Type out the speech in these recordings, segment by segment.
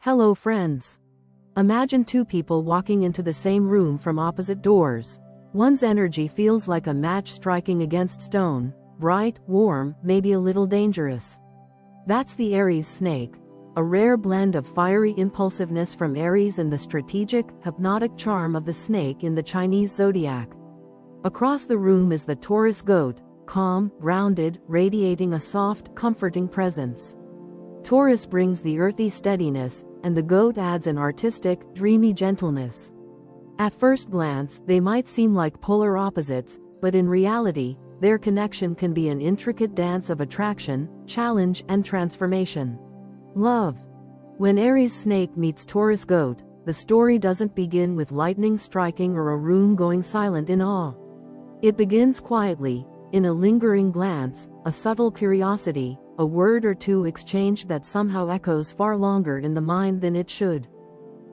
Hello friends. Imagine two people walking into the same room from opposite doors. One's energy feels like a match striking against stone, bright, warm, maybe a little dangerous. That's the Aries snake, a rare blend of fiery impulsiveness from Aries and the strategic, hypnotic charm of the snake in the Chinese zodiac. Across the room is the Taurus Goat, calm, grounded, radiating a soft, comforting presence. Taurus brings the earthy steadiness, and the goat adds an artistic, dreamy gentleness. At first glance, they might seem like polar opposites, but in reality, their connection can be an intricate dance of attraction, challenge, and transformation. Love. When Aries snake meets Taurus goat, the story doesn't begin with lightning striking or a room going silent in awe. It begins quietly, in a lingering glance, a subtle curiosity, a word or two exchanged that somehow echoes far longer in the mind than it should.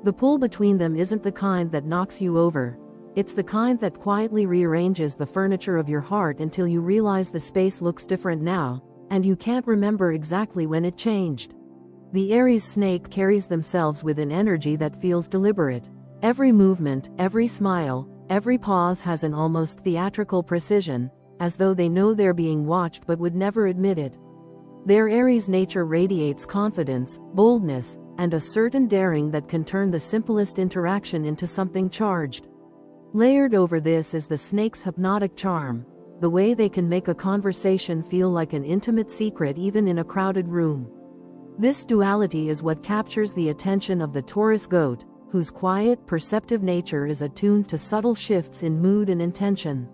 The pull between them isn't the kind that knocks you over. It's the kind that quietly rearranges the furniture of your heart until you realize the space looks different now, and you can't remember exactly when it changed. The Aries snake carries themselves with an energy that feels deliberate. Every movement, every smile, every pause has an almost theatrical precision, as though they know they're being watched but would never admit it. Their Aries nature radiates confidence, boldness, and a certain daring that can turn the simplest interaction into something charged. Layered over this is the snake's hypnotic charm, the way they can make a conversation feel like an intimate secret even in a crowded room. This duality is what captures the attention of the Taurus goat, whose quiet, perceptive nature is attuned to subtle shifts in mood and intention.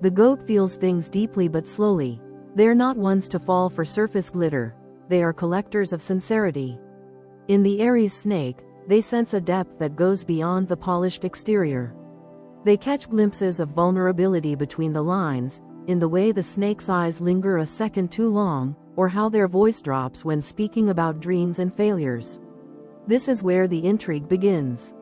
The goat feels things deeply but slowly. They're not ones to fall for surface glitter, they are collectors of sincerity. In the Aries snake, they sense a depth that goes beyond the polished exterior. They catch glimpses of vulnerability between the lines, in the way the snake's eyes linger a second too long, or how their voice drops when speaking about dreams and failures. This is where the intrigue begins.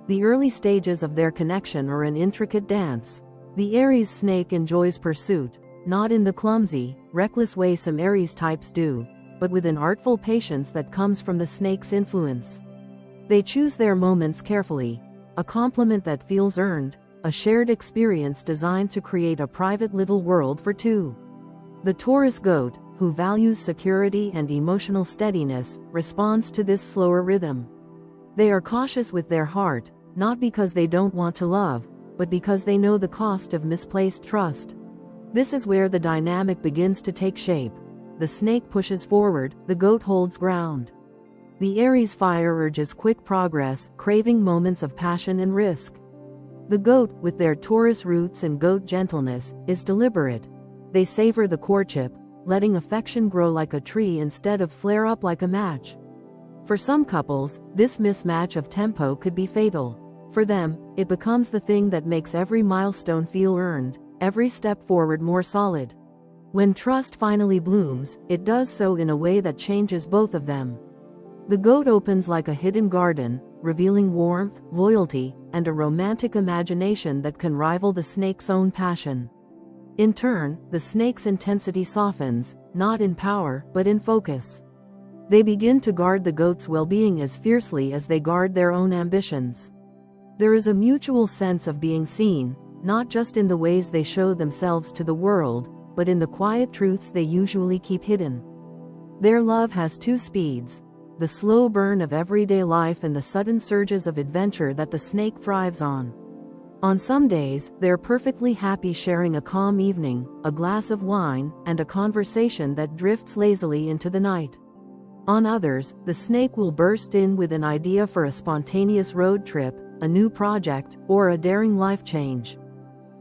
The early stages of their connection are an intricate dance. The Aries snake enjoys pursuit, not in the clumsy, reckless way some Aries types do, but with an artful patience that comes from the snake's influence. They choose their moments carefully, a compliment that feels earned, a shared experience designed to create a private little world for two. The Taurus goat, who values security and emotional steadiness, responds to this slower rhythm. They are cautious with their heart, not because they don't want to love, but because they know the cost of misplaced trust. This is where the dynamic begins to take shape. The snake pushes forward, the goat holds ground. The Aries fire urges quick progress, craving moments of passion and risk. The goat, with their Taurus roots and goat gentleness, is deliberate. They savor the courtship, letting affection grow like a tree instead of flare up like a match. For some couples, this mismatch of tempo could be fatal. For them, it becomes the thing that makes every milestone feel earned, every step forward more solid. When trust finally blooms, it does so in a way that changes both of them. The goat opens like a hidden garden, revealing warmth, loyalty, and a romantic imagination that can rival the snake's own passion. In turn, the snake's intensity softens, not in power, but in focus. They begin to guard the goat's well-being as fiercely as they guard their own ambitions. There is a mutual sense of being seen, not just in the ways they show themselves to the world, but in the quiet truths they usually keep hidden. Their love has two speeds: the slow burn of everyday life and the sudden surges of adventure that the snake thrives on. On some days, they're perfectly happy sharing a calm evening, a glass of wine, and a conversation that drifts lazily into the night. On others, the snake will burst in with an idea for a spontaneous road trip, a new project, or a daring life change.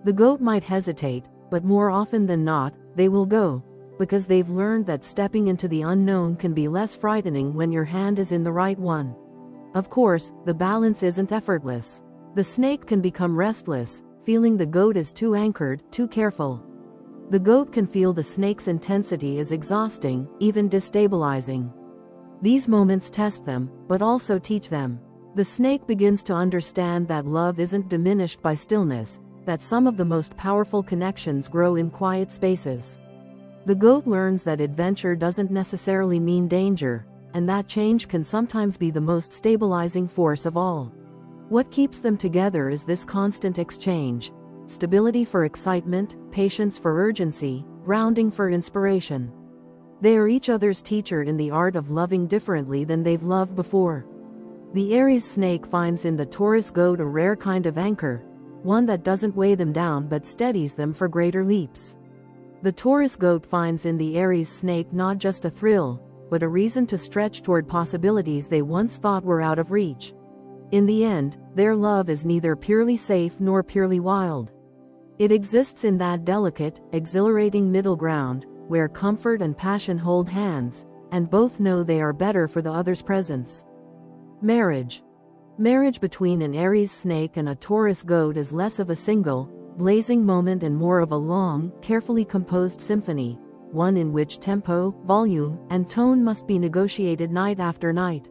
The goat might hesitate, but more often than not, they will go, because they've learned that stepping into the unknown can be less frightening when your hand is in the right one. Of course, the balance isn't effortless. The snake can become restless, feeling the goat is too anchored, too careful. The goat can feel the snake's intensity is exhausting, even destabilizing. These moments test them, but also teach them. The snake begins to understand that love isn't diminished by stillness, that some of the most powerful connections grow in quiet spaces. The goat learns that adventure doesn't necessarily mean danger, and that change can sometimes be the most stabilizing force of all. What keeps them together is this constant exchange: stability for excitement, patience for urgency, grounding for inspiration. They are each other's teacher in the art of loving differently than they've loved before. The Aries Snake finds in the Taurus Goat a rare kind of anchor, one that doesn't weigh them down but steadies them for greater leaps. The Taurus Goat finds in the Aries Snake not just a thrill, but a reason to stretch toward possibilities they once thought were out of reach. In the end, their love is neither purely safe nor purely wild. It exists in that delicate, exhilarating middle ground, where comfort and passion hold hands, and both know they are better for the other's presence. Marriage. Marriage between an Aries Snake and a Taurus Goat is less of a single, blazing moment and more of a long, carefully composed symphony, one in which tempo, volume, and tone must be negotiated night after night.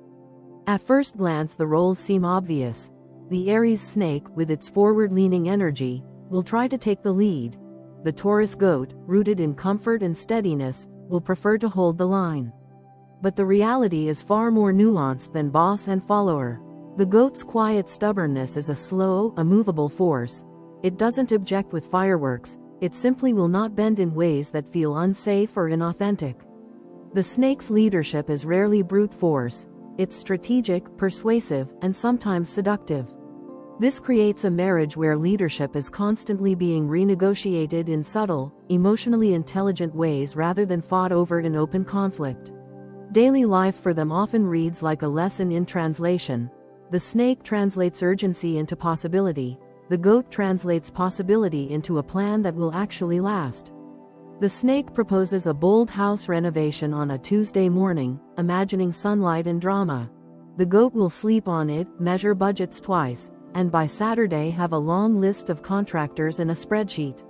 At first glance the roles seem obvious. The Aries Snake, with its forward-leaning energy, will try to take the lead. The Taurus Goat, rooted in comfort and steadiness, will prefer to hold the line. But the reality is far more nuanced than boss and follower. The goat's quiet stubbornness is a slow, immovable force. It doesn't object with fireworks, it simply will not bend in ways that feel unsafe or inauthentic. The snake's leadership is rarely brute force. It's strategic, persuasive, and sometimes seductive. This creates a marriage where leadership is constantly being renegotiated in subtle, emotionally intelligent ways rather than fought over in open conflict. Daily life for them often reads like a lesson in translation. The snake translates urgency into possibility. The goat translates possibility into a plan that will actually last. The snake proposes a bold house renovation on a Tuesday morning, imagining sunlight and drama. The goat will sleep on it, measure budgets twice, and by Saturday have a long list of contractors and a spreadsheet.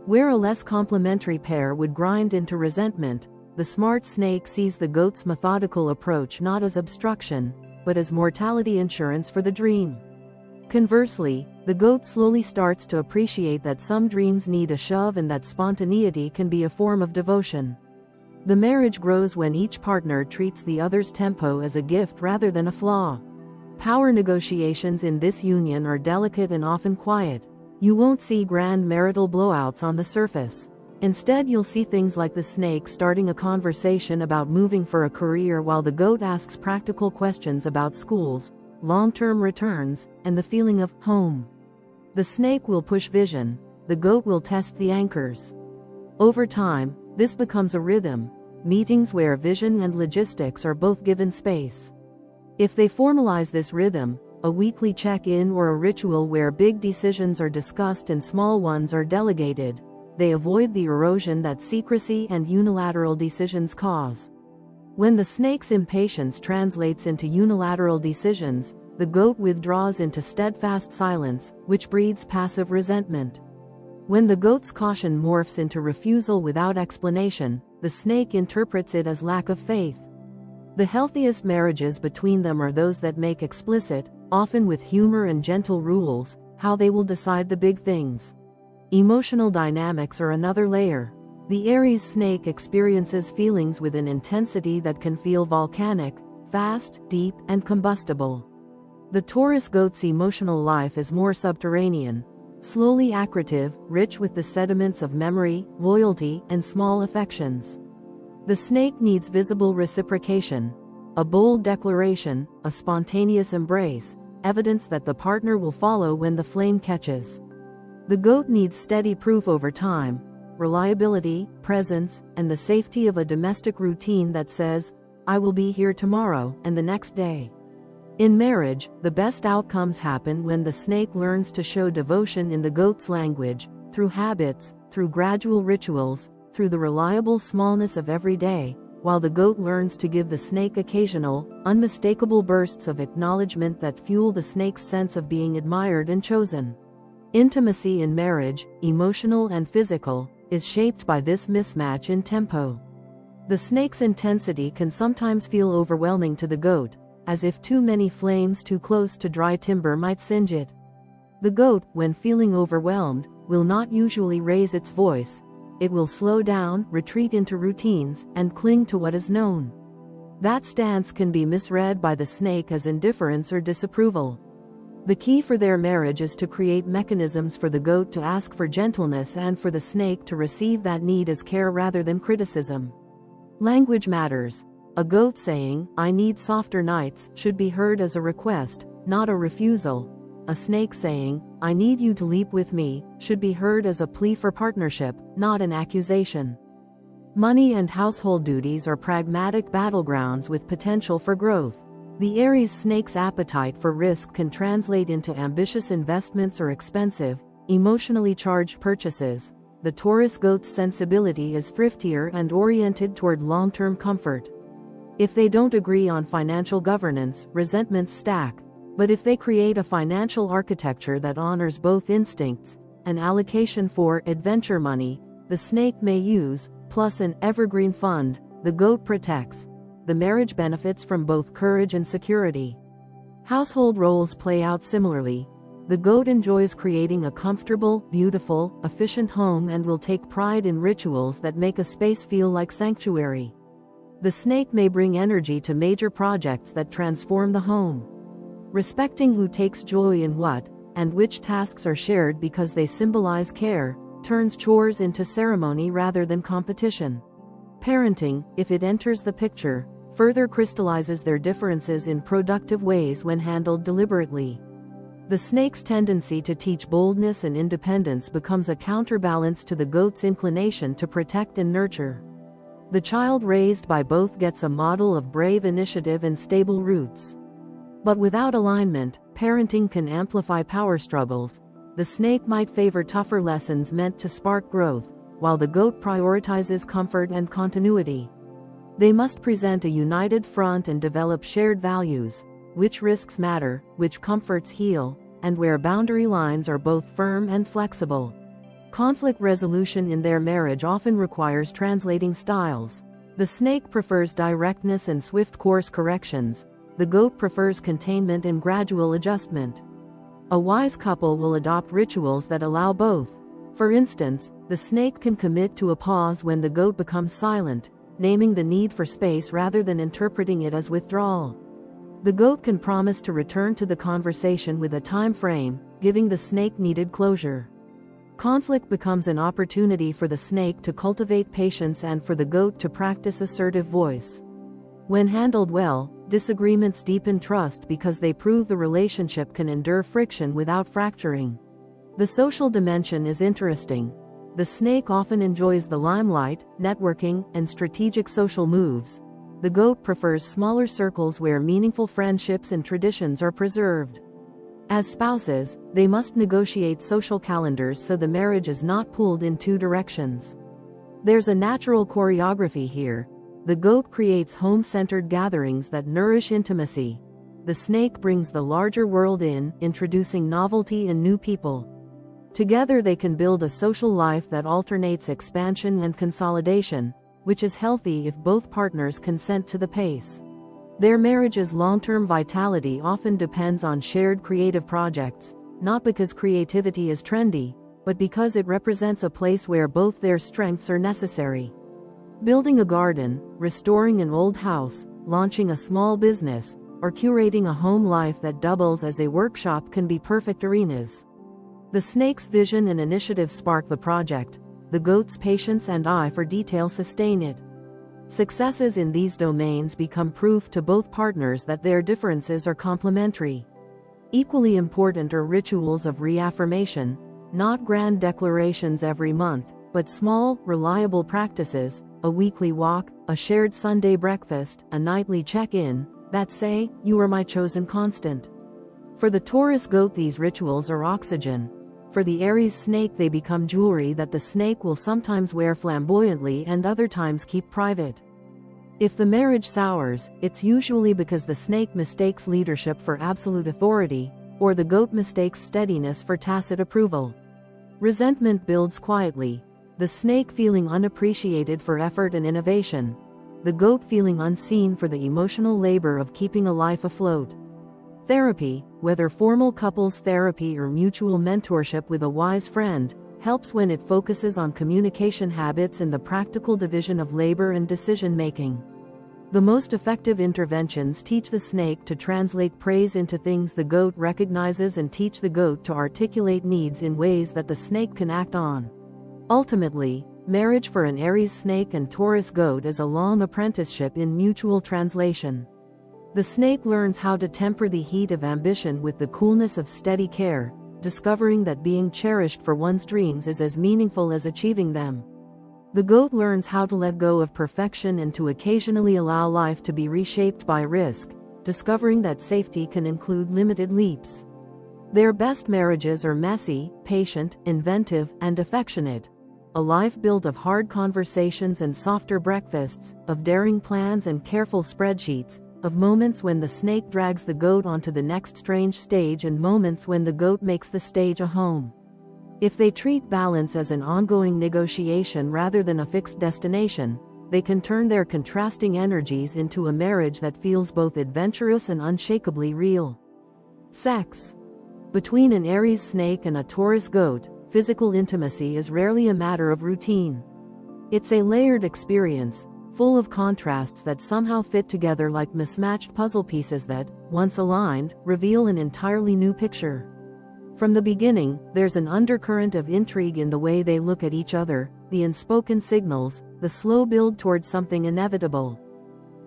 Where a less complementary pair would grind into resentment, the smart snake sees the goat's methodical approach not as obstruction, but as mortality insurance for the dream. Conversely, the goat slowly starts to appreciate that some dreams need a shove and that spontaneity can be a form of devotion. The marriage grows when each partner treats the other's tempo as a gift rather than a flaw. Power negotiations in this union are delicate and often quiet. You won't see grand marital blowouts on the surface. Instead, you'll see things like the snake starting a conversation about moving for a career while the goat asks practical questions about schools, long-term returns, and the feeling of home. The snake will push vision, the goat will test the anchors. Over time, this becomes a rhythm, meetings where vision and logistics are both given space. If they formalize this rhythm, a weekly check-in or a ritual where big decisions are discussed and small ones are delegated, they avoid the erosion that secrecy and unilateral decisions cause. When the snake's impatience translates into unilateral decisions, the goat withdraws into steadfast silence, which breeds passive resentment. When the goat's caution morphs into refusal without explanation, the snake interprets it as lack of faith. The healthiest marriages between them are those that make explicit, often with humor and gentle rules, how they will decide the big things. Emotional dynamics are another layer. The Aries Snake experiences feelings with an intensity that can feel volcanic, fast, deep, and combustible. The Taurus Goat's emotional life is more subterranean, slowly accretive, rich with the sediments of memory, loyalty, and small affections. The snake needs visible reciprocation, a bold declaration, a spontaneous embrace, evidence that the partner will follow when the flame catches. The goat needs steady proof over time, reliability, presence, and the safety of a domestic routine that says, "I will be here tomorrow," and the next day. In marriage, the best outcomes happen when the snake learns to show devotion in the goat's language, through habits, through gradual rituals, through the reliable smallness of every day, while the goat learns to give the snake occasional, unmistakable bursts of acknowledgement that fuel the snake's sense of being admired and chosen. Intimacy in marriage, emotional and physical, is shaped by this mismatch in tempo. The snake's intensity can sometimes feel overwhelming to the goat, as if too many flames too close to dry timber might singe it. The goat, when feeling overwhelmed, will not usually raise its voice. It will slow down, retreat into routines, and cling to what is known. That stance can be misread by the snake as indifference or disapproval. The key for their marriage is to create mechanisms for the goat to ask for gentleness and for the snake to receive that need as care rather than criticism. Language matters. A goat saying, "I need softer nights," should be heard as a request, not a refusal. A snake saying, "I need you to leap with me," should be heard as a plea for partnership, not an accusation. Money and household duties are pragmatic battlegrounds with potential for growth. The Aries snake's appetite for risk can translate into ambitious investments or expensive, emotionally charged purchases. The Taurus goat's sensibility is thriftier and oriented toward long-term comfort. If they don't agree on financial governance, resentments stack. But if they create a financial architecture that honors both instincts, an allocation for adventure money, the snake may use, plus an evergreen fund, the goat protects. The marriage benefits from both courage and security. Household roles play out similarly. The goat enjoys creating a comfortable, beautiful, efficient home and will take pride in rituals that make a space feel like sanctuary. The snake may bring energy to major projects that transform the home. Respecting who takes joy in what, and which tasks are shared because they symbolize care, turns chores into ceremony rather than competition. Parenting, if it enters the picture, further crystallizes their differences in productive ways when handled deliberately. The snake's tendency to teach boldness and independence becomes a counterbalance to the goat's inclination to protect and nurture. The child raised by both gets a model of brave initiative and stable roots. But without alignment, parenting can amplify power struggles. The snake might favor tougher lessons meant to spark growth, while the goat prioritizes comfort and continuity. They must present a united front and develop shared values, which risks matter, which comforts heal, and where boundary lines are both firm and flexible. Conflict resolution in their marriage often requires translating styles. The snake prefers directness and swift course corrections. The goat prefers containment and gradual adjustment. A wise couple will adopt rituals that allow both. For instance, the snake can commit to a pause when the goat becomes silent, naming the need for space rather than interpreting it as withdrawal. The goat can promise to return to the conversation with a time frame, giving the snake needed closure. Conflict becomes an opportunity for the snake to cultivate patience and for the goat to practice assertive voice. When handled well, disagreements deepen trust because they prove the relationship can endure friction without fracturing. The social dimension is interesting. The snake often enjoys the limelight, networking, and strategic social moves. The goat prefers smaller circles where meaningful friendships and traditions are preserved. As spouses, they must negotiate social calendars so the marriage is not pulled in two directions. There's a natural choreography here. The goat creates home-centered gatherings that nourish intimacy. The snake brings the larger world in, introducing novelty and new people. Together they can build a social life that alternates expansion and consolidation, which is healthy if both partners consent to the pace. Their marriage's long-term vitality often depends on shared creative projects, not because creativity is trendy, but because it represents a place where both their strengths are necessary. Building a garden, restoring an old house, launching a small business, or curating a home life that doubles as a workshop can be perfect arenas. The snake's vision and initiative spark the project. The goat's patience and eye for detail sustain it. Successes in these domains become proof to both partners that their differences are complementary. Equally important are rituals of reaffirmation, not grand declarations every month, but small, reliable practices, a weekly walk, a shared Sunday breakfast, a nightly check-in, that say, "You are my chosen constant." For the Taurus goat, these rituals are oxygen. For the Aries snake, they become jewelry that the snake will sometimes wear flamboyantly and other times keep private. If the marriage sours, it's usually because the snake mistakes leadership for absolute authority, or the goat mistakes steadiness for tacit approval. Resentment builds quietly, the snake feeling unappreciated for effort and innovation, the goat feeling unseen for the emotional labor of keeping a life afloat. Therapy, whether formal couples therapy or mutual mentorship with a wise friend, helps when it focuses on communication habits and the practical division of labor and decision-making. The most effective interventions teach the snake to translate praise into things the goat recognizes and teach the goat to articulate needs in ways that the snake can act on. Ultimately, marriage for an Aries snake and Taurus goat is a long apprenticeship in mutual translation. The snake learns how to temper the heat of ambition with the coolness of steady care, discovering that being cherished for one's dreams is as meaningful as achieving them. The goat learns how to let go of perfection and to occasionally allow life to be reshaped by risk, discovering that safety can include limited leaps. Their best marriages are messy, patient, inventive, and affectionate. A life built of hard conversations and softer breakfasts, of daring plans and careful spreadsheets, of moments when the snake drags the goat onto the next strange stage and moments when the goat makes the stage a home. If they treat balance as an ongoing negotiation rather than a fixed destination, they can turn their contrasting energies into a marriage that feels both adventurous and unshakably real. Sex. Between an Aries snake and a Taurus goat, physical intimacy is rarely a matter of routine. It's a layered experience, full of contrasts that somehow fit together like mismatched puzzle pieces that, once aligned, reveal an entirely new picture. From the beginning, there's an undercurrent of intrigue in the way they look at each other, the unspoken signals, the slow build toward something inevitable.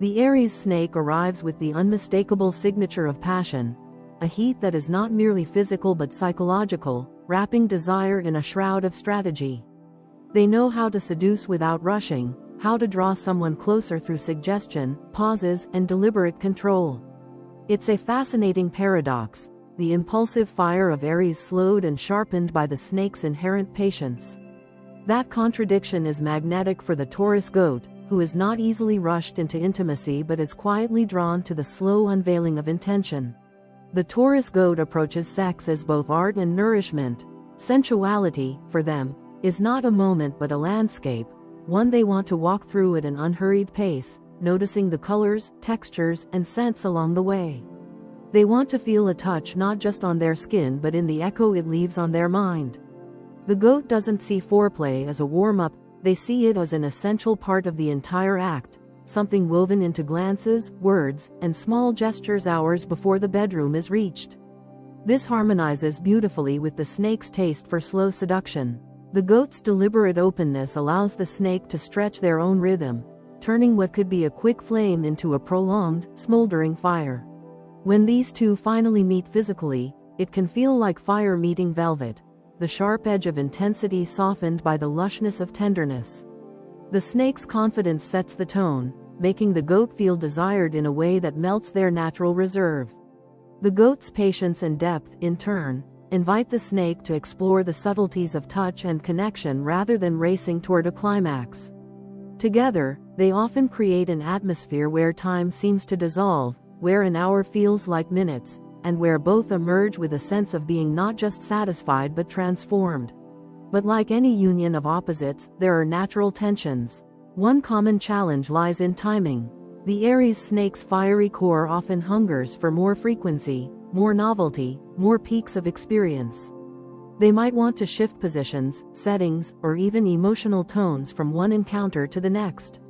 The Aries snake arrives with the unmistakable signature of passion, a heat that is not merely physical but psychological, wrapping desire in a shroud of strategy. They know how to seduce without rushing, how to draw someone closer through suggestion, pauses, and deliberate control. It's a fascinating paradox, the impulsive fire of Aries slowed and sharpened by the snake's inherent patience. That contradiction is magnetic for the Taurus goat, who is not easily rushed into intimacy but is quietly drawn to the slow unveiling of intention. The Taurus goat approaches sex as both art and nourishment. Sensuality, for them, is not a moment but a landscape, one they want to walk through at an unhurried pace, noticing the colors, textures, and scents along the way. They want to feel a touch not just on their skin but in the echo it leaves on their mind. The goat doesn't see foreplay as a warm-up, they see it as an essential part of the entire act, something woven into glances, words, and small gestures hours before the bedroom is reached. This harmonizes beautifully with the snake's taste for slow seduction. The goat's deliberate openness allows the snake to stretch their own rhythm, turning what could be a quick flame into a prolonged, smoldering fire. When these two finally meet physically, it can feel like fire meeting velvet, the sharp edge of intensity softened by the lushness of tenderness. The snake's confidence sets the tone, making the goat feel desired in a way that melts their natural reserve. The goat's patience and depth, in turn, invite the snake to explore the subtleties of touch and connection rather than racing toward a climax. Together, they often create an atmosphere where time seems to dissolve, where an hour feels like minutes, and where both emerge with a sense of being not just satisfied but transformed. But like any union of opposites, there are natural tensions. One common challenge lies in timing. The Aries snake's fiery core often hungers for more frequency, more novelty, more peaks of experience. They might want to shift positions, settings, or even emotional tones from one encounter to the next.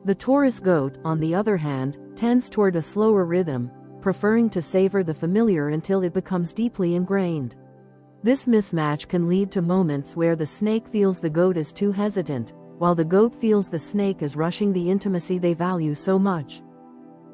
The Taurus goat, on the other hand, tends toward a slower rhythm, preferring to savor the familiar until it becomes deeply ingrained. This mismatch can lead to moments where the snake feels the goat is too hesitant, while the goat feels the snake is rushing the intimacy they value so much.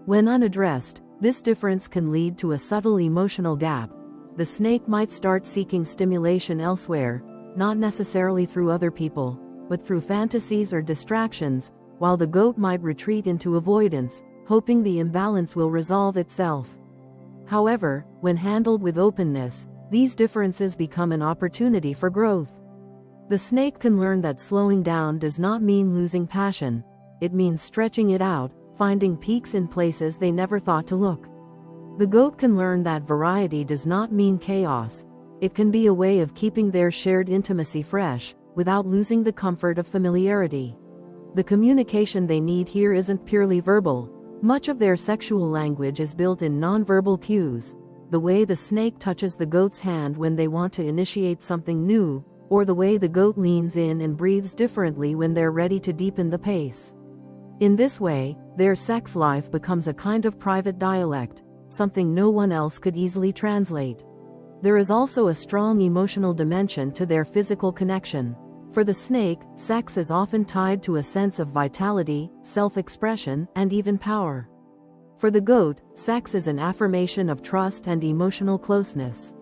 When unaddressed, this difference can lead to a subtle emotional gap. The snake might start seeking stimulation elsewhere, not necessarily through other people, but through fantasies or distractions, while the goat might retreat into avoidance, hoping the imbalance will resolve itself. However, when handled with openness, these differences become an opportunity for growth. The snake can learn that slowing down does not mean losing passion, it means stretching it out, finding peaks in places they never thought to look. The goat can learn that variety does not mean chaos, it can be a way of keeping their shared intimacy fresh, without losing the comfort of familiarity. The communication they need here isn't purely verbal. Much of their sexual language is built in nonverbal cues, the way the snake touches the goat's hand when they want to initiate something new, or the way the goat leans in and breathes differently when they're ready to deepen the pace. In this way, their sex life becomes a kind of private dialect, something no one else could easily translate. There is also a strong emotional dimension to their physical connection. For the snake, sex is often tied to a sense of vitality, self-expression, and even power. For the goat, sex is an affirmation of trust and emotional closeness.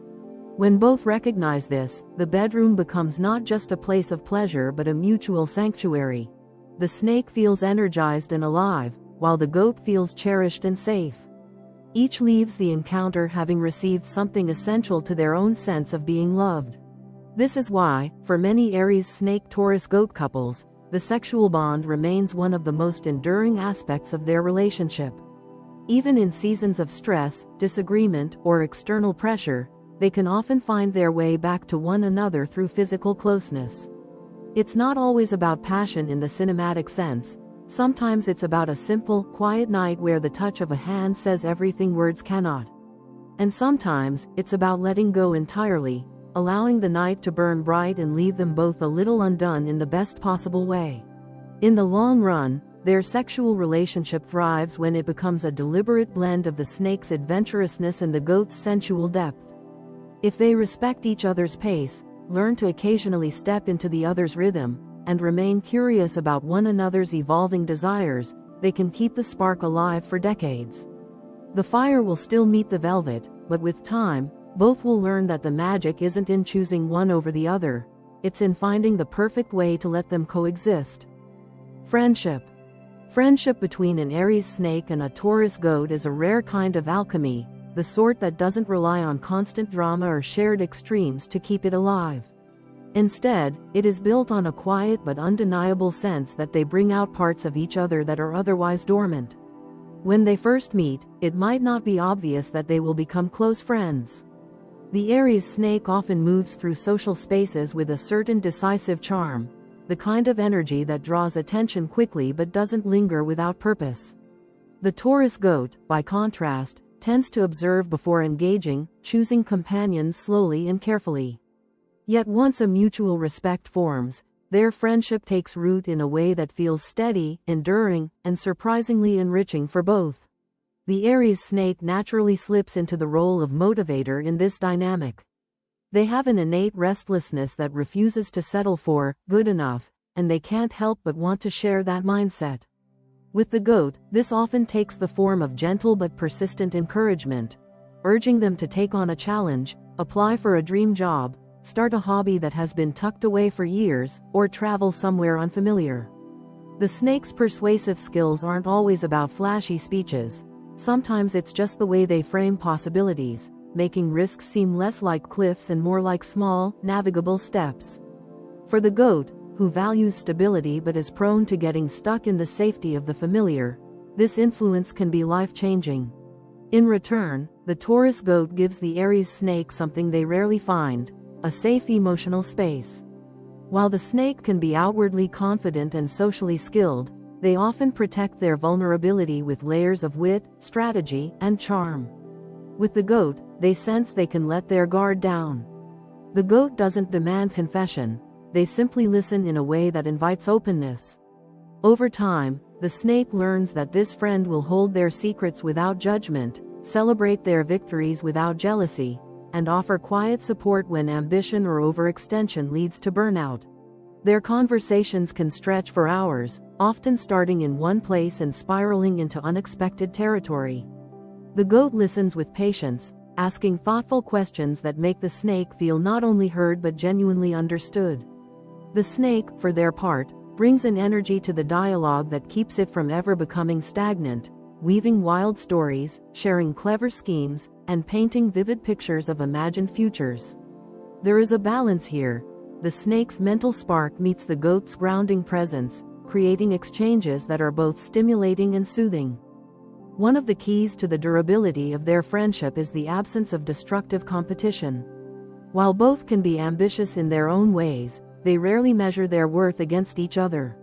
When both recognize this, the bedroom becomes not just a place of pleasure but a mutual sanctuary. The snake feels energized and alive, while the goat feels cherished and safe. Each leaves the encounter having received something essential to their own sense of being loved. This is why, for many Aries Snake Taurus Goat couples, the sexual bond remains one of the most enduring aspects of their relationship. Even in seasons of stress, disagreement, or external pressure, they can often find their way back to one another through physical closeness. It's not always about passion in the cinematic sense. Sometimes it's about a simple, quiet night where the touch of a hand says everything words cannot. And sometimes, it's about letting go entirely, allowing the night to burn bright and leave them both a little undone in the best possible way. In the long run, their sexual relationship thrives when it becomes a deliberate blend of the snake's adventurousness and the goat's sensual depth. If they respect each other's pace, learn to occasionally step into the other's rhythm, and remain curious about one another's evolving desires, they can keep the spark alive for decades. The fire will still meet the velvet, but with time, both will learn that the magic isn't in choosing one over the other, it's in finding the perfect way to let them coexist. Friendship. Friendship between an Aries snake and a Taurus goat is a rare kind of alchemy, the sort that doesn't rely on constant drama or shared extremes to keep it alive. Instead, it is built on a quiet but undeniable sense that they bring out parts of each other that are otherwise dormant. When they first meet, it might not be obvious that they will become close friends. The Aries snake often moves through social spaces with a certain decisive charm, the kind of energy that draws attention quickly but doesn't linger without purpose. The Taurus goat, by contrast, tends to observe before engaging, choosing companions slowly and carefully. Yet once a mutual respect forms, their friendship takes root in a way that feels steady, enduring, and surprisingly enriching for both. The Aries snake naturally slips into the role of motivator in this dynamic. They have an innate restlessness that refuses to settle for good enough, and they can't help but want to share that mindset. With the goat, this often takes the form of gentle but persistent encouragement, urging them to take on a challenge, apply for a dream job, start a hobby that has been tucked away for years, or travel somewhere unfamiliar. The snake's persuasive skills aren't always about flashy speeches. Sometimes it's just the way they frame possibilities, making risks seem less like cliffs and more like small, navigable steps. For the goat, who values stability but is prone to getting stuck in the safety of the familiar, this influence can be life-changing. In return, the Taurus goat gives the Aries snake something they rarely find: a safe emotional space. While the snake can be outwardly confident and socially skilled, they often protect their vulnerability with layers of wit, strategy, and charm. With the goat, they sense they can let their guard down. The goat doesn't demand confession, they simply listen in a way that invites openness. Over time, the snake learns that this friend will hold their secrets without judgment, celebrate their victories without jealousy, and offer quiet support when ambition or overextension leads to burnout. Their conversations can stretch for hours, often starting in one place and spiraling into unexpected territory. The goat listens with patience, asking thoughtful questions that make the snake feel not only heard but genuinely understood. The snake, for their part, brings an energy to the dialogue that keeps it from ever becoming stagnant, weaving wild stories, sharing clever schemes, and painting vivid pictures of imagined futures. There is a balance here. The snake's mental spark meets the goat's grounding presence, creating exchanges that are both stimulating and soothing. One of the keys to the durability of their friendship is the absence of destructive competition. While both can be ambitious in their own ways, they rarely measure their worth against each other.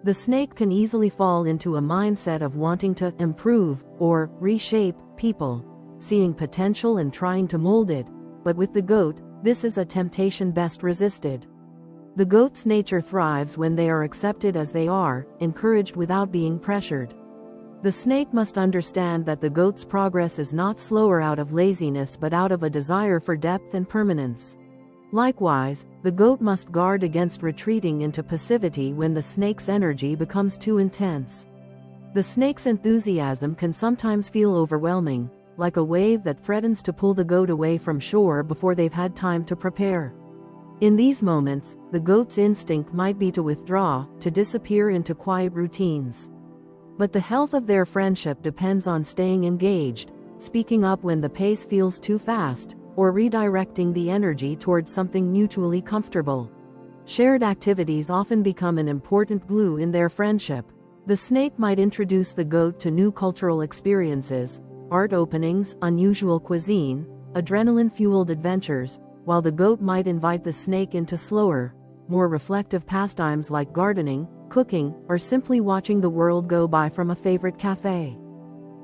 The snake can easily fall into a mindset of wanting to improve or reshape people, seeing potential and trying to mold it, but with the goat, this is a temptation best resisted. The goat's nature thrives when they are accepted as they are, encouraged without being pressured. The snake must understand that the goat's progress is not slower out of laziness but out of a desire for depth and permanence. Likewise, the goat must guard against retreating into passivity when the snake's energy becomes too intense. The snake's enthusiasm can sometimes feel overwhelming, like a wave that threatens to pull the goat away from shore before they've had time to prepare. In these moments, the goat's instinct might be to withdraw, to disappear into quiet routines. But the health of their friendship depends on staying engaged, speaking up when the pace feels too fast, or redirecting the energy towards something mutually comfortable. Shared activities often become an important glue in their friendship. The snake might introduce the goat to new cultural experiences, art openings, unusual cuisine, adrenaline-fueled adventures, while the goat might invite the snake into slower, more reflective pastimes like gardening, cooking, or simply watching the world go by from a favorite cafe.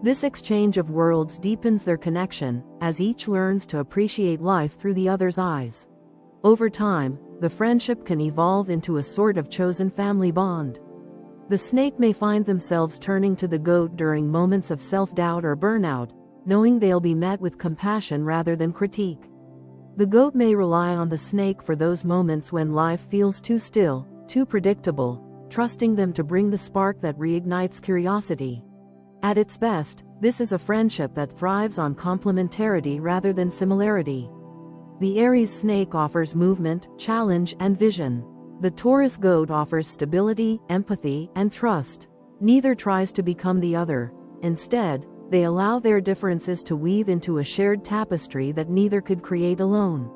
This exchange of worlds deepens their connection, as each learns to appreciate life through the other's eyes. Over time, the friendship can evolve into a sort of chosen family bond. The snake may find themselves turning to the goat during moments of self-doubt or burnout, knowing they'll be met with compassion rather than critique. The goat may rely on the snake for those moments when life feels too still, too predictable, trusting them to bring the spark that reignites curiosity. At its best, this is a friendship that thrives on complementarity rather than similarity. The Aries snake offers movement, challenge, and vision. The Taurus goat offers stability, empathy, and trust. Neither tries to become the other. Instead, they allow their differences to weave into a shared tapestry that neither could create alone.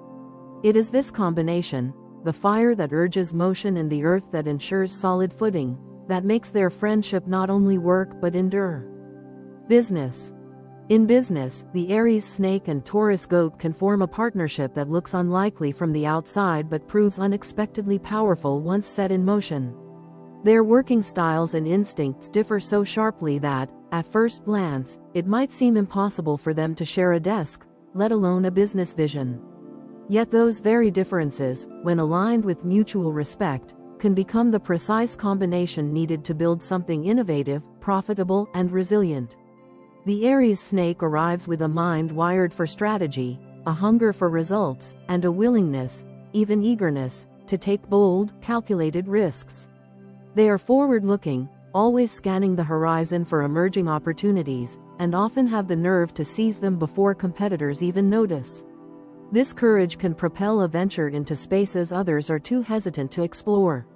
It is this combination, the fire that urges motion and the earth that ensures solid footing, that makes their friendship not only work but endure. Business. In business, the Aries snake and Taurus goat can form a partnership that looks unlikely from the outside but proves unexpectedly powerful once set in motion. Their working styles and instincts differ so sharply that, at first glance, it might seem impossible for them to share a desk, let alone a business vision. Yet those very differences, when aligned with mutual respect, can become the precise combination needed to build something innovative, profitable, and resilient. The Aries snake arrives with a mind wired for strategy, a hunger for results, and a willingness, even eagerness, to take bold, calculated risks. They are forward-looking, always scanning the horizon for emerging opportunities, and often have the nerve to seize them before competitors even notice. This courage can propel a venture into spaces others are too hesitant to explore.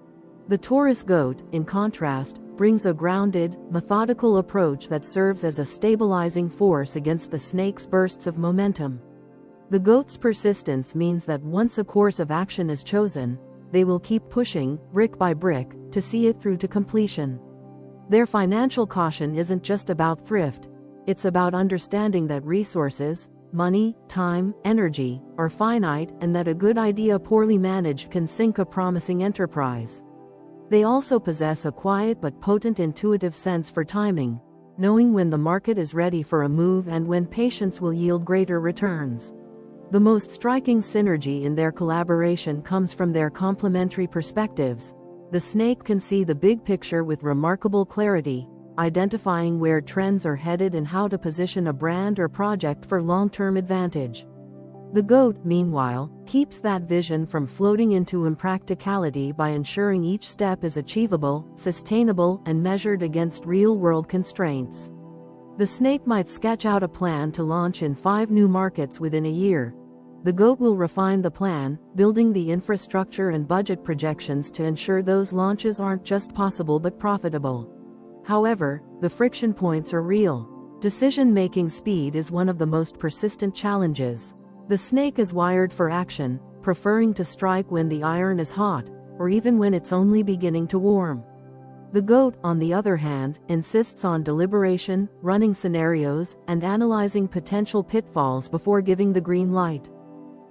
The Taurus goat, in contrast, brings a grounded, methodical approach that serves as a stabilizing force against the snake's bursts of momentum. The goat's persistence means that once a course of action is chosen, they will keep pushing, brick by brick, to see it through to completion. Their financial caution isn't just about thrift, it's about understanding that resources, money, time, energy, are finite and that a good idea poorly managed can sink a promising enterprise. They also possess a quiet but potent intuitive sense for timing, knowing when the market is ready for a move and when patience will yield greater returns. The most striking synergy in their collaboration comes from their complementary perspectives. The snake can see the big picture with remarkable clarity, identifying where trends are headed and how to position a brand or project for long-term advantage. The goat, meanwhile, keeps that vision from floating into impracticality by ensuring each step is achievable, sustainable, and measured against real-world constraints. The snake might sketch out a plan to launch in 5 new markets within a year. The goat will refine the plan, building the infrastructure and budget projections to ensure those launches aren't just possible but profitable. However, the friction points are real. Decision-making speed is one of the most persistent challenges. The snake is wired for action, preferring to strike when the iron is hot, or even when it's only beginning to warm. The goat, on the other hand, insists on deliberation, running scenarios, and analyzing potential pitfalls before giving the green light.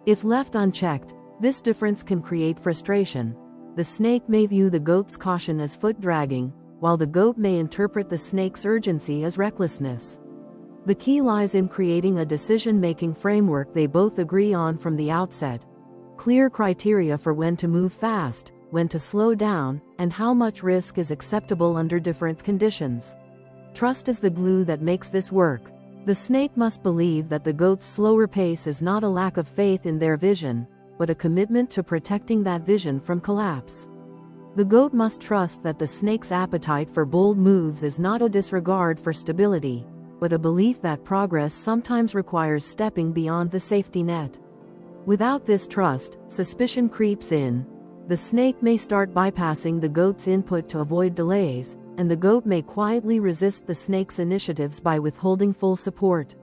If left unchecked, this difference can create frustration. The snake may view the goat's caution as foot-dragging, while the goat may interpret the snake's urgency as recklessness. The key lies in creating a decision-making framework they both agree on from the outset. Clear criteria for when to move fast, when to slow down, and how much risk is acceptable under different conditions. Trust is the glue that makes this work. The snake must believe that the goat's slower pace is not a lack of faith in their vision, but a commitment to protecting that vision from collapse. The goat must trust that the snake's appetite for bold moves is not a disregard for stability, but a belief that progress sometimes requires stepping beyond the safety net. Without this trust, suspicion creeps in. The snake may start bypassing the goat's input to avoid delays, and the goat may quietly resist the snake's initiatives by withholding full support.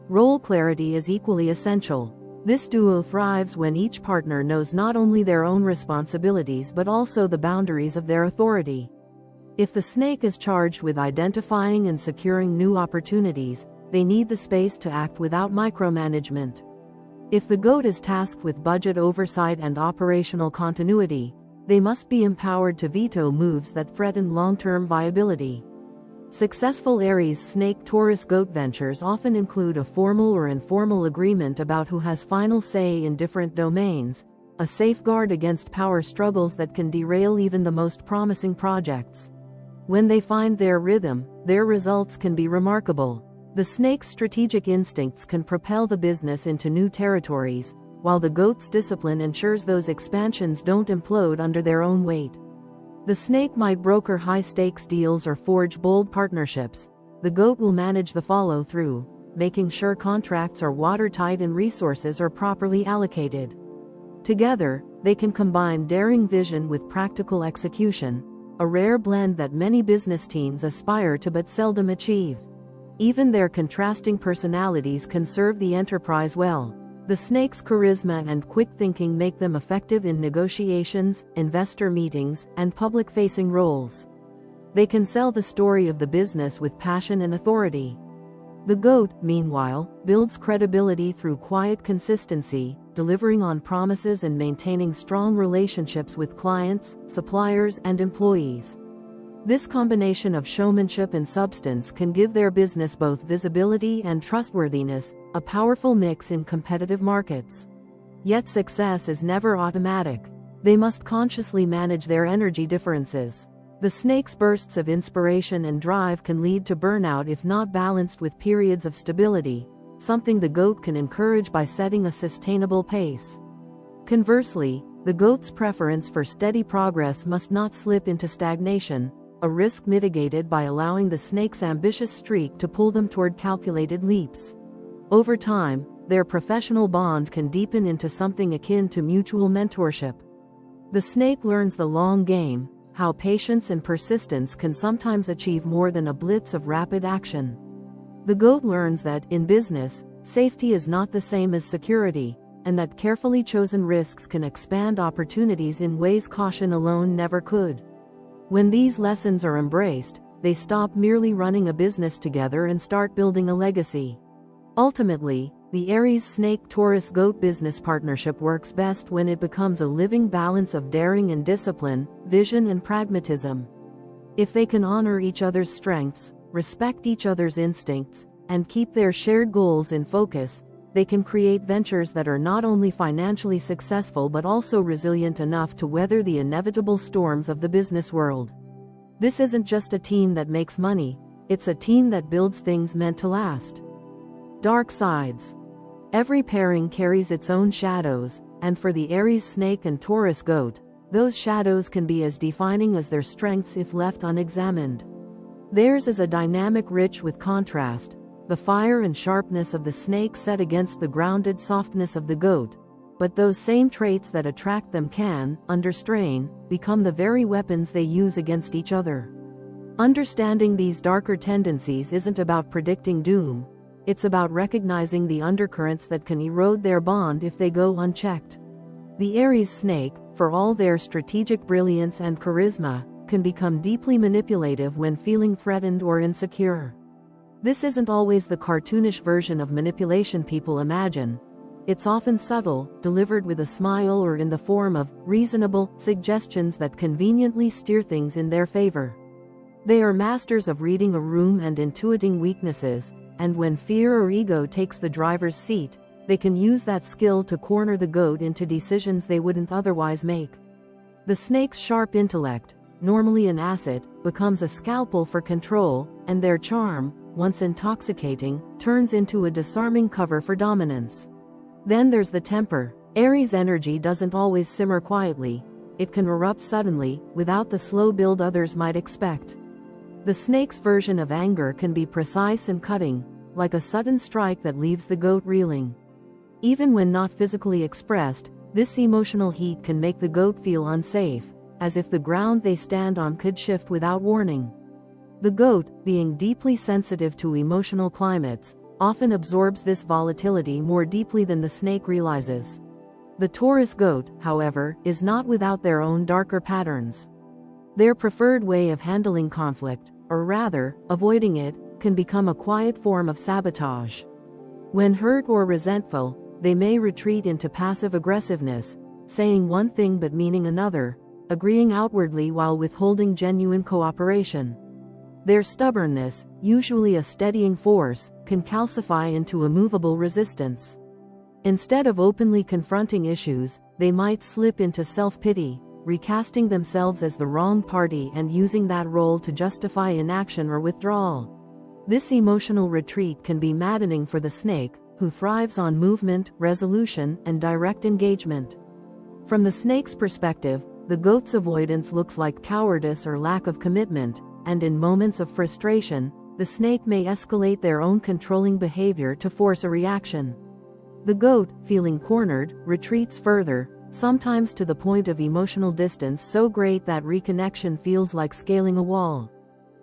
Role clarity is equally essential. This duo thrives when each partner knows not only their own responsibilities but also the boundaries of their authority. If the snake is charged with identifying and securing new opportunities, they need the space to act without micromanagement. If the goat is tasked with budget oversight and operational continuity, they must be empowered to veto moves that threaten long-term viability. Successful Aries Snake Taurus Goat ventures often include a formal or informal agreement about who has final say in different domains, a safeguard against power struggles that can derail even the most promising projects. When they find their rhythm, their results can be remarkable. The snake's strategic instincts can propel the business into new territories, while the goat's discipline ensures those expansions don't implode under their own weight. The snake might broker high-stakes deals or forge bold partnerships. The goat will manage the follow-through, making sure contracts are watertight and resources are properly allocated. Together, they can combine daring vision with practical execution, a rare blend that many business teams aspire to but seldom achieve. Even their contrasting personalities can serve the enterprise well. The snake's charisma and quick thinking make them effective in negotiations, investor meetings, and public-facing roles. They can sell the story of the business with passion and authority. The goat, meanwhile, builds credibility through quiet consistency, delivering on promises and maintaining strong relationships with clients, suppliers, and employees. This combination of showmanship and substance can give their business both visibility and trustworthiness, a powerful mix in competitive markets. Yet success is never automatic. They must consciously manage their energy differences. The snake's bursts of inspiration and drive can lead to burnout if not balanced with periods of stability, something the goat can encourage by setting a sustainable pace. Conversely, the goat's preference for steady progress must not slip into stagnation, a risk mitigated by allowing the snake's ambitious streak to pull them toward calculated leaps. Over time, their professional bond can deepen into something akin to mutual mentorship. The snake learns the long game, how patience and persistence can sometimes achieve more than a blitz of rapid action. The goat learns that, in business, safety is not the same as security, and that carefully chosen risks can expand opportunities in ways caution alone never could. When these lessons are embraced, they stop merely running a business together and start building a legacy. Ultimately, the Aries Snake Taurus Goat business partnership works best when it becomes a living balance of daring and discipline, vision and pragmatism. If they can honor each other's strengths, respect each other's instincts, and keep their shared goals in focus, they can create ventures that are not only financially successful but also resilient enough to weather the inevitable storms of the business world. This isn't just a team that makes money, it's a team that builds things meant to last. Dark sides. Every pairing carries its own shadows, and for the Aries Snake and Taurus Goat, those shadows can be as defining as their strengths if left unexamined. Theirs is a dynamic rich with contrast, the fire and sharpness of the snake set against the grounded softness of the goat, but those same traits that attract them can, under strain, become the very weapons they use against each other. Understanding these darker tendencies isn't about predicting doom, it's about recognizing the undercurrents that can erode their bond if they go unchecked. The Aries Snake, for all their strategic brilliance and charisma, can become deeply manipulative when feeling threatened or insecure. This isn't always the cartoonish version of manipulation people imagine. It's often subtle, delivered with a smile or in the form of reasonable suggestions that conveniently steer things in their favor. They are masters of reading a room and intuiting weaknesses, and when fear or ego takes the driver's seat, they can use that skill to corner the goat into decisions they wouldn't otherwise make. The snake's sharp intellect, normally an asset, becomes a scalpel for control, and their charm, once intoxicating, turns into a disarming cover for dominance. Then there's the temper. Aries energy doesn't always simmer quietly. It can erupt suddenly, without the slow build others might expect. The snake's version of anger can be precise and cutting, like a sudden strike that leaves the goat reeling. Even when not physically expressed, this emotional heat can make the goat feel unsafe, as if the ground they stand on could shift without warning. The goat, being deeply sensitive to emotional climates, often absorbs this volatility more deeply than the snake realizes. The Taurus goat, however, is not without their own darker patterns. Their preferred way of handling conflict, or rather, avoiding it, can become a quiet form of sabotage. When hurt or resentful, they may retreat into passive aggressiveness, saying one thing but meaning another, agreeing outwardly while withholding genuine cooperation. Their stubbornness, usually a steadying force, can calcify into immovable resistance. Instead of openly confronting issues, they might slip into self-pity, recasting themselves as the wrong party and using that role to justify inaction or withdrawal. This emotional retreat can be maddening for the snake, who thrives on movement, resolution, and direct engagement. From the snake's perspective, the goat's avoidance looks like cowardice or lack of commitment, and in moments of frustration, the snake may escalate their own controlling behavior to force a reaction. The goat, feeling cornered, retreats further, sometimes to the point of emotional distance so great that reconnection feels like scaling a wall.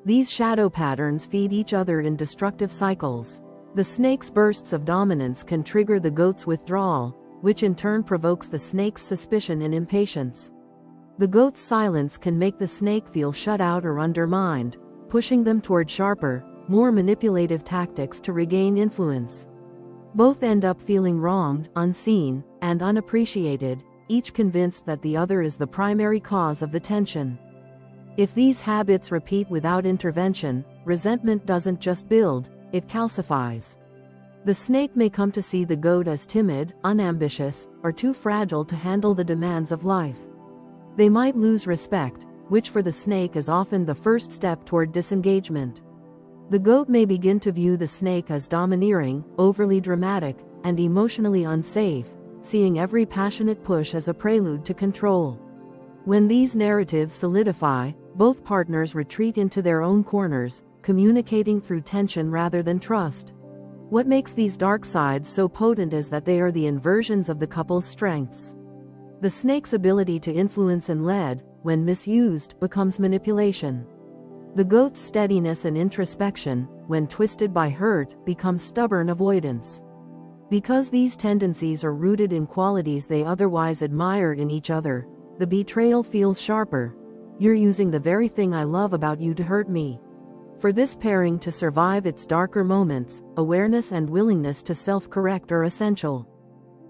These shadow patterns feed each other in destructive cycles. The snake's bursts of dominance can trigger the goat's withdrawal, which in turn provokes the snake's suspicion and impatience. The goat's silence can make the snake feel shut out or undermined, pushing them toward sharper, more manipulative tactics to regain influence. Both end up feeling wronged, unseen, and unappreciated, each convinced that the other is the primary cause of the tension. If these habits repeat without intervention, resentment doesn't just build, it calcifies. The snake may come to see the goat as timid, unambitious, or too fragile to handle the demands of life. They might lose respect, which for the snake is often the first step toward disengagement. The goat may begin to view the snake as domineering, overly dramatic, and emotionally unsafe, seeing every passionate push as a prelude to control. When these narratives solidify, both partners retreat into their own corners, communicating through tension rather than trust. What makes these dark sides so potent is that they are the inversions of the couple's strengths. The snake's ability to influence and lead, when misused, becomes manipulation. The goat's steadiness and introspection, when twisted by hurt, becomes stubborn avoidance. Because these tendencies are rooted in qualities they otherwise admire in each other, the betrayal feels sharper. You're using the very thing I love about you to hurt me. For this pairing to survive its darker moments, awareness and willingness to self-correct are essential.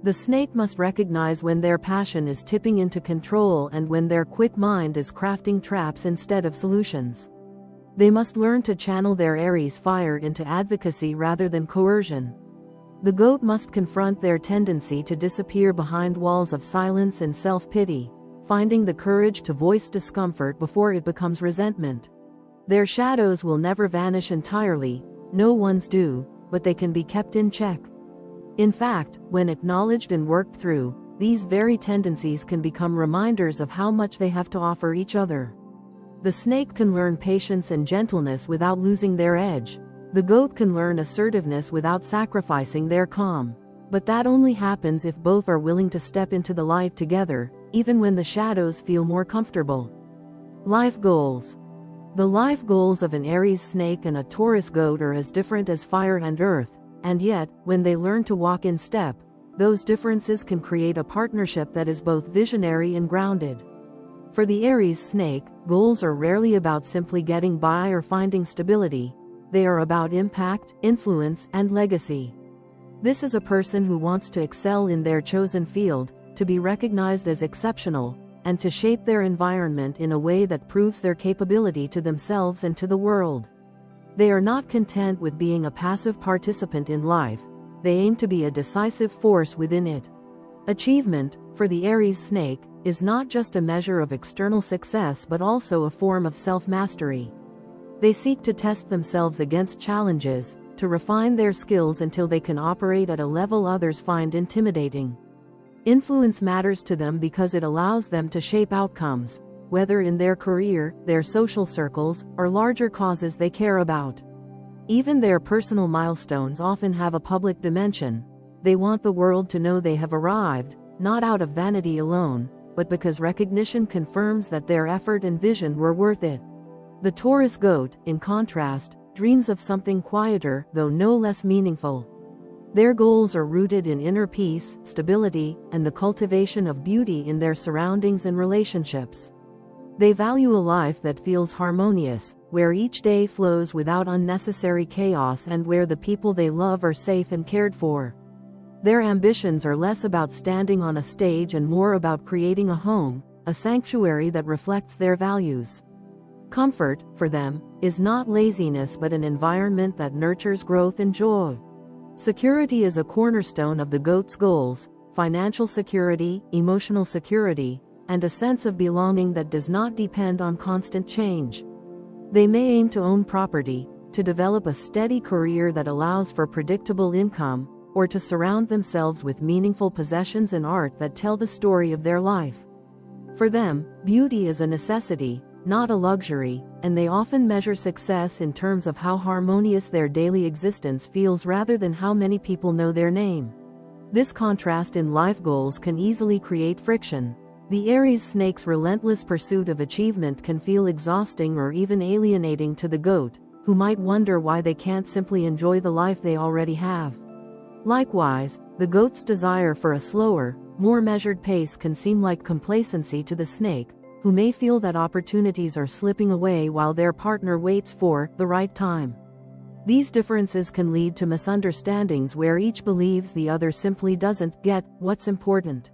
The snake must recognize when their passion is tipping into control and when their quick mind is crafting traps instead of solutions. They must learn to channel their Aries fire into advocacy rather than coercion. The goat must confront their tendency to disappear behind walls of silence and self-pity, finding the courage to voice discomfort before it becomes resentment. Their shadows will never vanish entirely, no one's do, but they can be kept in check. In fact, when acknowledged and worked through, these very tendencies can become reminders of how much they have to offer each other. The snake can learn patience and gentleness without losing their edge. The goat can learn assertiveness without sacrificing their calm. But that only happens if both are willing to step into the light together, even when the shadows feel more comfortable. Life goals. The life goals of an Aries snake and a Taurus goat are as different as fire and earth, and yet, when they learn to walk in step, those differences can create a partnership that is both visionary and grounded. For the Aries snake, goals are rarely about simply getting by or finding stability. They are about impact, influence, and legacy. This is a person who wants to excel in their chosen field, to be recognized as exceptional, and to shape their environment in a way that proves their capability to themselves and to the world. They are not content with being a passive participant in life. They aim to be a decisive force within it. Achievement, for the Aries snake, is not just a measure of external success but also a form of self-mastery. They seek to test themselves against challenges, to refine their skills until they can operate at a level others find intimidating. Influence matters to them because it allows them to shape outcomes, whether in their career, their social circles, or larger causes they care about. Even their personal milestones often have a public dimension. They want the world to know they have arrived, not out of vanity alone, but because recognition confirms that their effort and vision were worth it. The Taurus Goat, in contrast, dreams of something quieter, though no less meaningful. Their goals are rooted in inner peace, stability, and the cultivation of beauty in their surroundings and relationships. They value a life that feels harmonious, where each day flows without unnecessary chaos and where the people they love are safe and cared for. Their ambitions are less about standing on a stage and more about creating a home, a sanctuary that reflects their values. Comfort, for them, is not laziness but an environment that nurtures growth and joy. Security is a cornerstone of the goat's goals: financial security, emotional security, and a sense of belonging that does not depend on constant change. They may aim to own property, to develop a steady career that allows for predictable income, or to surround themselves with meaningful possessions and art that tell the story of their life. For them, beauty is a necessity, not a luxury, and they often measure success in terms of how harmonious their daily existence feels rather than how many people know their name. This contrast in life goals can easily create friction. The Aries Snake's relentless pursuit of achievement can feel exhausting or even alienating to the goat, who might wonder why they can't simply enjoy the life they already have. Likewise, the goat's desire for a slower, more measured pace can seem like complacency to the snake, who may feel that opportunities are slipping away while their partner waits for the right time. These differences can lead to misunderstandings where each believes the other simply doesn't get what's important.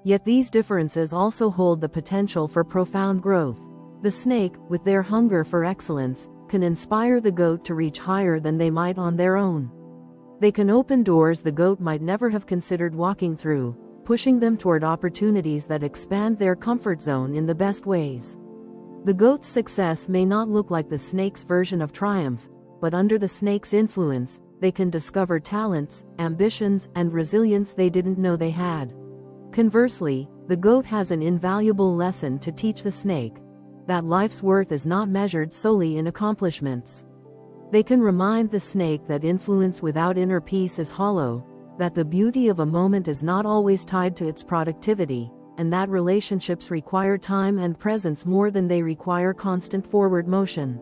Yet these differences also hold the potential for profound growth. The snake, with their hunger for excellence, can inspire the goat to reach higher than they might on their own. They can open doors the goat might never have considered walking through, pushing them toward opportunities that expand their comfort zone in the best ways. The goat's success may not look like the snake's version of triumph, but under the snake's influence, they can discover talents, ambitions, and resilience they didn't know they had. Conversely, the goat has an invaluable lesson to teach the snake: that life's worth is not measured solely in accomplishments. They can remind the snake that influence without inner peace is hollow, that the beauty of a moment is not always tied to its productivity, and that relationships require time and presence more than they require constant forward motion.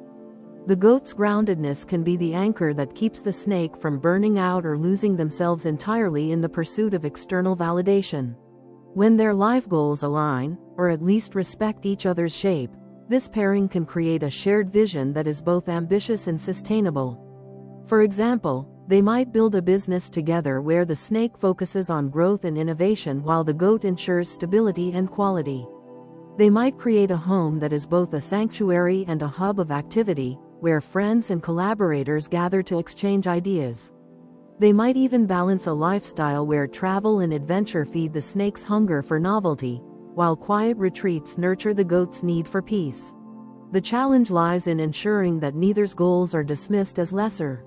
The goat's groundedness can be the anchor that keeps the snake from burning out or losing themselves entirely in the pursuit of external validation. When their life goals align, or at least respect each other's shape, this pairing can create a shared vision that is both ambitious and sustainable. For example, they might build a business together where the snake focuses on growth and innovation while the goat ensures stability and quality. They might create a home that is both a sanctuary and a hub of activity, where friends and collaborators gather to exchange ideas. They might even balance a lifestyle where travel and adventure feed the snake's hunger for novelty, while quiet retreats nurture the goat's need for peace. The challenge lies in ensuring that neither's goals are dismissed as lesser.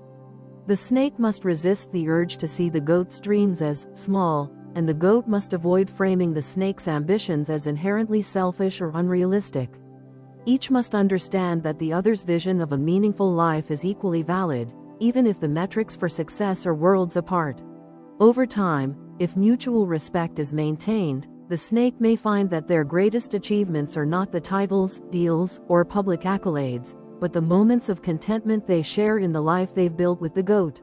The snake must resist the urge to see the goat's dreams as small, and the goat must avoid framing the snake's ambitions as inherently selfish or unrealistic. Each must understand that the other's vision of a meaningful life is equally valid, even if the metrics for success are worlds apart. Over time, if mutual respect is maintained, the snake may find that their greatest achievements are not the titles, deals, or public accolades, but the moments of contentment they share in the life they've built with the goat.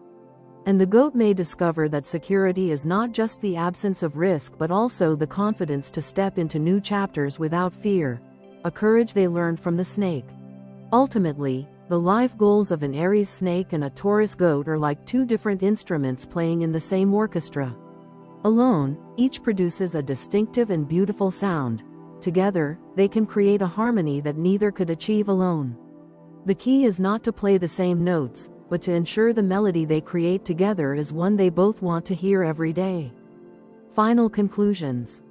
And the goat may discover that security is not just the absence of risk but also the confidence to step into new chapters without fear, a courage they learned from the snake. Ultimately, the life goals of an Aries snake and a Taurus goat are like two different instruments playing in the same orchestra. Alone, each produces a distinctive and beautiful sound. Together, they can create a harmony that neither could achieve alone. The key is not to play the same notes, but to ensure the melody they create together is one they both want to hear every day. Final conclusions.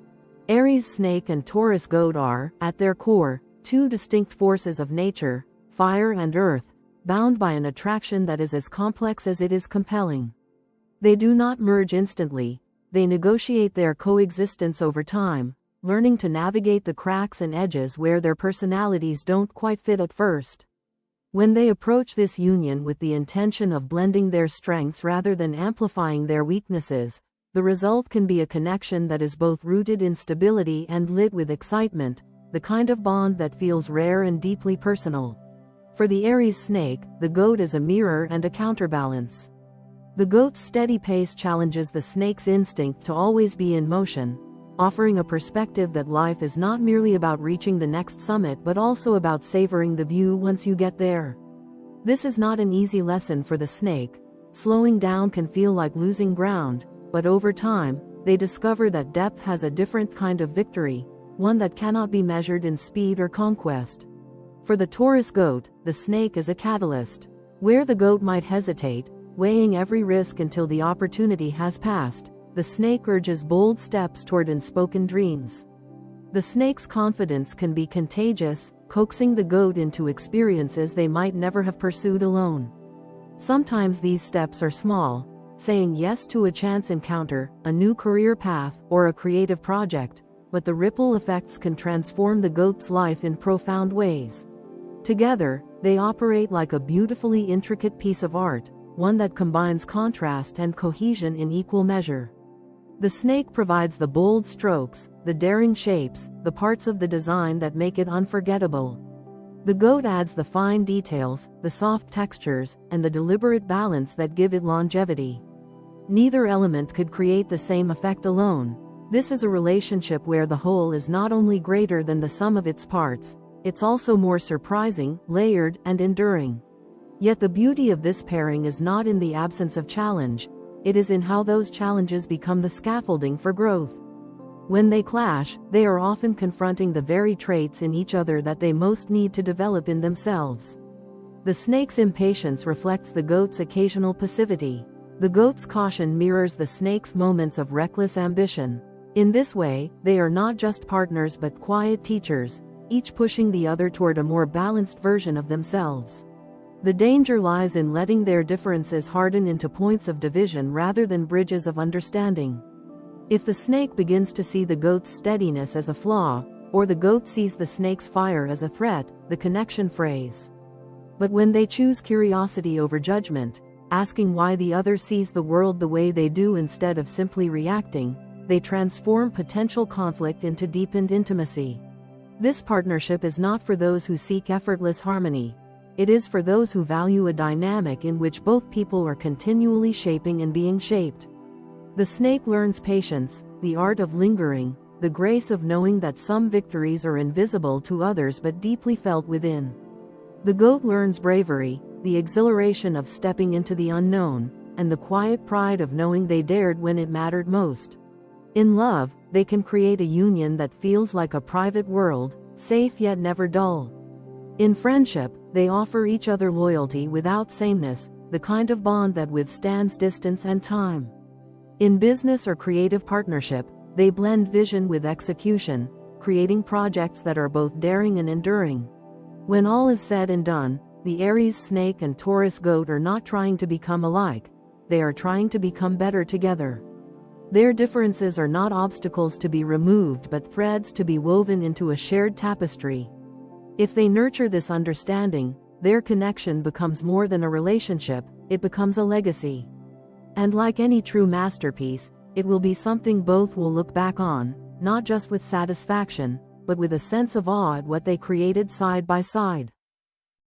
Aries Snake and Taurus Goat are, at their core, two distinct forces of nature, fire and earth, bound by an attraction that is as complex as it is compelling. They do not merge instantly, they negotiate their coexistence over time, learning to navigate the cracks and edges where their personalities don't quite fit at first. When they approach this union with the intention of blending their strengths rather than amplifying their weaknesses, the result can be a connection that is both rooted in stability and lit with excitement, the kind of bond that feels rare and deeply personal. For the Aries Snake, the goat is a mirror and a counterbalance. The goat's steady pace challenges the snake's instinct to always be in motion, offering a perspective that life is not merely about reaching the next summit but also about savoring the view once you get there. This is not an easy lesson for the snake. Slowing down can feel like losing ground, but over time, they discover that depth has a different kind of victory, one that cannot be measured in speed or conquest. For the Taurus Goat, the snake is a catalyst. Where the goat might hesitate, weighing every risk until the opportunity has passed, the snake urges bold steps toward unspoken dreams. The snake's confidence can be contagious, coaxing the goat into experiences they might never have pursued alone. Sometimes these steps are small, saying yes to a chance encounter, a new career path, or a creative project, but the ripple effects can transform the goat's life in profound ways. Together, they operate like a beautifully intricate piece of art, one that combines contrast and cohesion in equal measure. The snake provides the bold strokes, the daring shapes, the parts of the design that make it unforgettable. The goat adds the fine details, the soft textures, and the deliberate balance that give it longevity. Neither element could create the same effect alone. This is a relationship where the whole is not only greater than the sum of its parts, it's also more surprising, layered, and enduring. Yet the beauty of this pairing is not in the absence of challenge, it is in how those challenges become the scaffolding for growth. When they clash, they are often confronting the very traits in each other that they most need to develop in themselves. The snake's impatience reflects the goat's occasional passivity. The goat's caution mirrors the snake's moments of reckless ambition. In this way, they are not just partners but quiet teachers, each pushing the other toward a more balanced version of themselves. The danger lies in letting their differences harden into points of division rather than bridges of understanding. If the snake begins to see the goat's steadiness as a flaw, or the goat sees the snake's fire as a threat, the connection frays. But when they choose curiosity over judgment, asking why the other sees the world the way they do instead of simply reacting, they transform potential conflict into deepened intimacy. This partnership is not for those who seek effortless harmony. It is for those who value a dynamic in which both people are continually shaping and being shaped. The snake learns patience, the art of lingering, the grace of knowing that some victories are invisible to others but deeply felt within. The goat learns bravery, the exhilaration of stepping into the unknown, and the quiet pride of knowing they dared when it mattered most. In love, they can create a union that feels like a private world, safe yet never dull. In friendship, they offer each other loyalty without sameness, the kind of bond that withstands distance and time. In business or creative partnership, they blend vision with execution, creating projects that are both daring and enduring. When all is said and done, the Aries Snake and Taurus Goat are not trying to become alike, they are trying to become better together. Their differences are not obstacles to be removed but threads to be woven into a shared tapestry. If they nurture this understanding, their connection becomes more than a relationship, it becomes a legacy. And like any true masterpiece, it will be something both will look back on, not just with satisfaction, but with a sense of awe at what they created side by side.